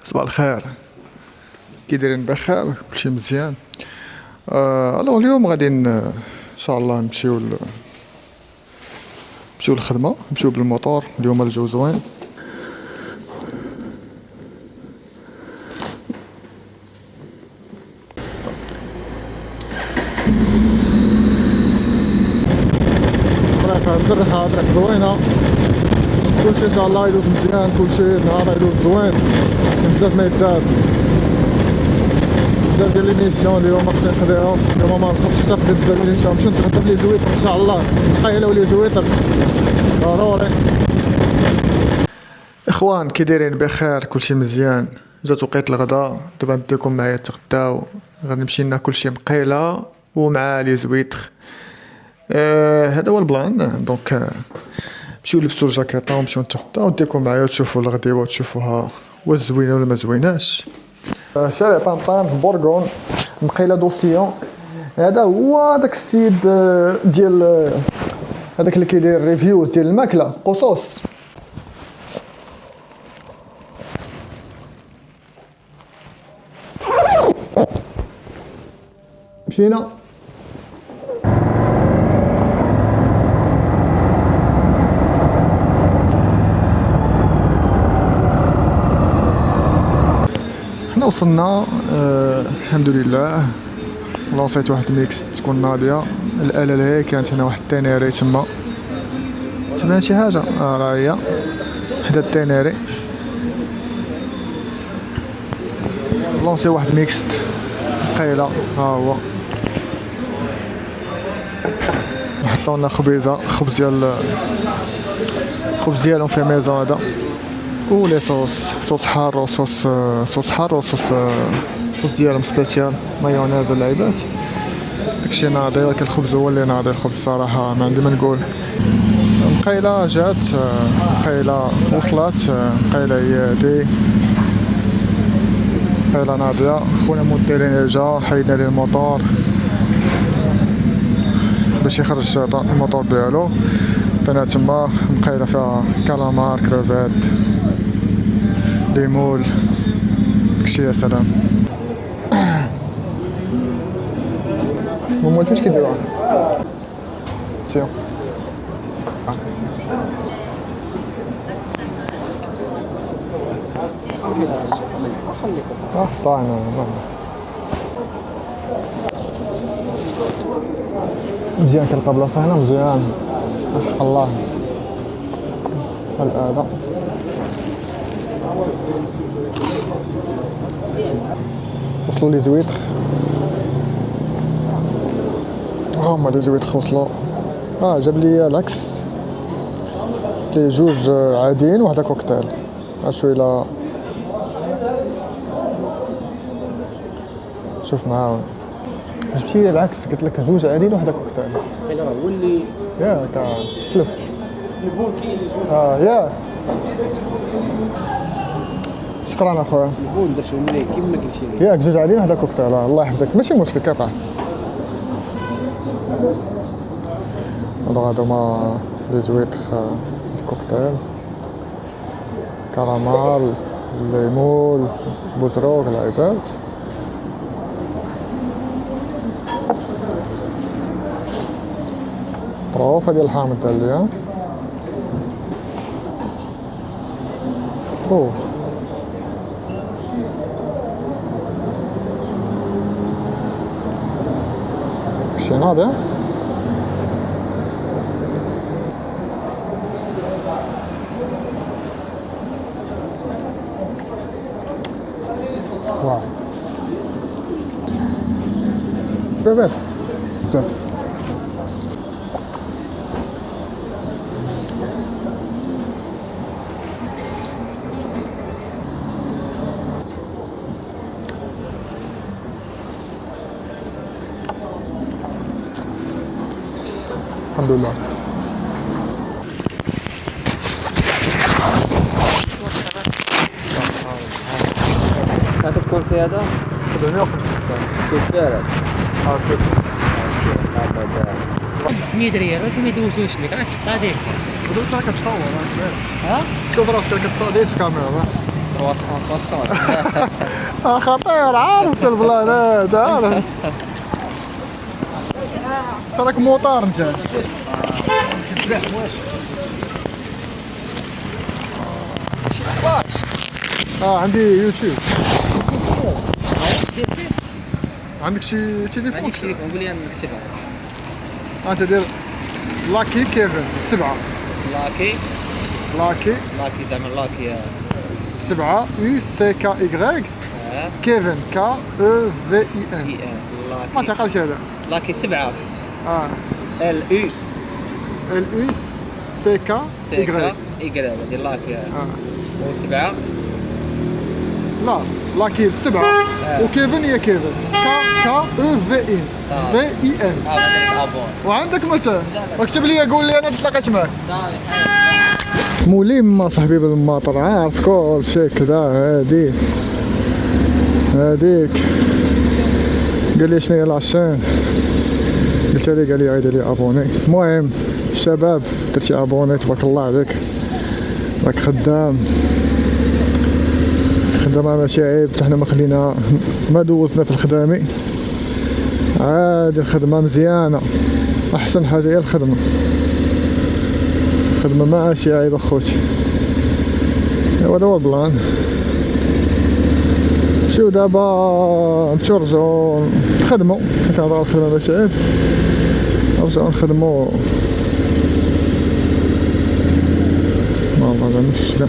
صباح الخير. كي دايرين بخير كلشي مزيان. الوغ اليوم غادي ان شاء الله نمشيو للخدمه، نمشيو بالموطور. اليوم الجو زوين. الجرحة طريق زوينة، كلشي ان شاء الله يدوز مزيان، كلشي النهار يدوز زوين، بزاف ما يدار، بزاف ديال لي ميسيون اليوم خصني نقضيهم. اليوم ما نخافش حتى نقضي بزاف ديال الميسيون، نمشي نتغدى في لي زويتر ان شاء الله. قايله ولي زويتر ضروري. اخوان كي دايرين بخير كلشي مزيان؟ جات وقيت الغدا، دابا نديكم معايا تغداو، غادي نمشي ناكل شي مقيله ومع لي زويتر. هذا هو البلان. دونك نمشيو نلبسو الجاكيطه ونمشيو نتغداو، نديكم معايا تشوفوا الغديوه وتشوفوها واش زوينه ولا ما زويناش. شارع طنطان في بورغون، مقيله دوسيون. هذا هو داك السيد ديال هذاك اللي كيدير ريفيوز ديال الماكله قصوص. مشينا حنا وصلنا. الحمد لله. لونسيت واحد ميكس تكون ناضيه. الاله اللي كانت هنا واحد التينيري تما شي حاجه. راه هي حدا التينيري. لونسي واحد ميكس قايله. ها هو حطوا لنا خبز ديالهم في ميزه هذا. ولي صوص حار وصوص حار وصوص ديالهم سبيسيال، مايونيز واللعيبات. داكشي ناضي، ولكن الخبز هو اللي ناضي. الخبز الصراحه ما عندي ما نقول. مقيله جات، مقيله وصلت، مقيله هي هادي، مقيله ناضيه. خونا موديرين جا، حيدنا ليه الموطور باش يخرج الموطور ديالو. بنا تما مقيله فيها كالامار، كروفات، ليمول، داكشي يا سلام. هما فاش كيديروها؟ سيو طاينة مزيان. كنلقى بلاصة هنا مزيان حق الله. بحال هذا وصلوا لي زويتر. هما لي زويتر وصلوا. جاب لي العكس، لي جوج عاديين وحده كوكتيل. شويه شوف معاهم. جبتي لي العكس، قلت لك جوج عاديين وحده كوكتيل. راه هو اللي ياك تلف البول كاين جوج. ياك. شكرا اخويا. البول درتو مليح كيما قلتي لي. ياك جوج عاديين وحده كوكتيل. الله يحفظك، ماشي مشكل كيقع. هادو هما لي زويتر الكوكتيل، كراميل، ليمون، بوزروك، العيبات. طروفه ديال الحامض دار ليا. شي ناضي. واو بزاف بزاف. الحمد لله. هذا تكون في هذا سكر. مية ريال ولكن ما يدوزوش لك، راك تحطها ديك. بدو انت كتصور. ها؟ شوف راسك كتصور ديك في الكاميرا. 360. خطير، عارف انت البلانات، عارف. راك موطار انت. عندي يوتيوب. عندك شي تليفون؟ عندك شي نقول لي نكتبها. انت دير لاكي كيفن 7. لاكي زعما لاكي 7 يو سي كا ايغريك كيفن كا او في اي ان. ما تعقلش هذا. لاكي 7 ال يو سي كا ايغريك. هذه لاكي و 7 لا لاكي 7 وكيفن هي كيفن كا او في ان في اي ان. هذاك ابون. وعندك متى؟ اكتب لي قول لي انا تلاقيت معك. ملم صاحبي بالمطر، عارف كل شيء كذا. هاديك قال لي شنو هي لاشين، قلت لي قال لي عيد لي ابوني. المهم الشباب درتي ابوني تبارك الله عليك، راك خدام ماشي عيب. حنا ما خلينا ما دوزنا في الخدامي عادي، الخدمه مزيانه. احسن حاجه هي الخدمه ماشي عيب اخوتي. هذا هو البلان. شو دابا نمشيو نرجعو نخدمو، كنهضرو على الخدمه ماشي عيب، نرجعو نخدمو. والله مشكلة.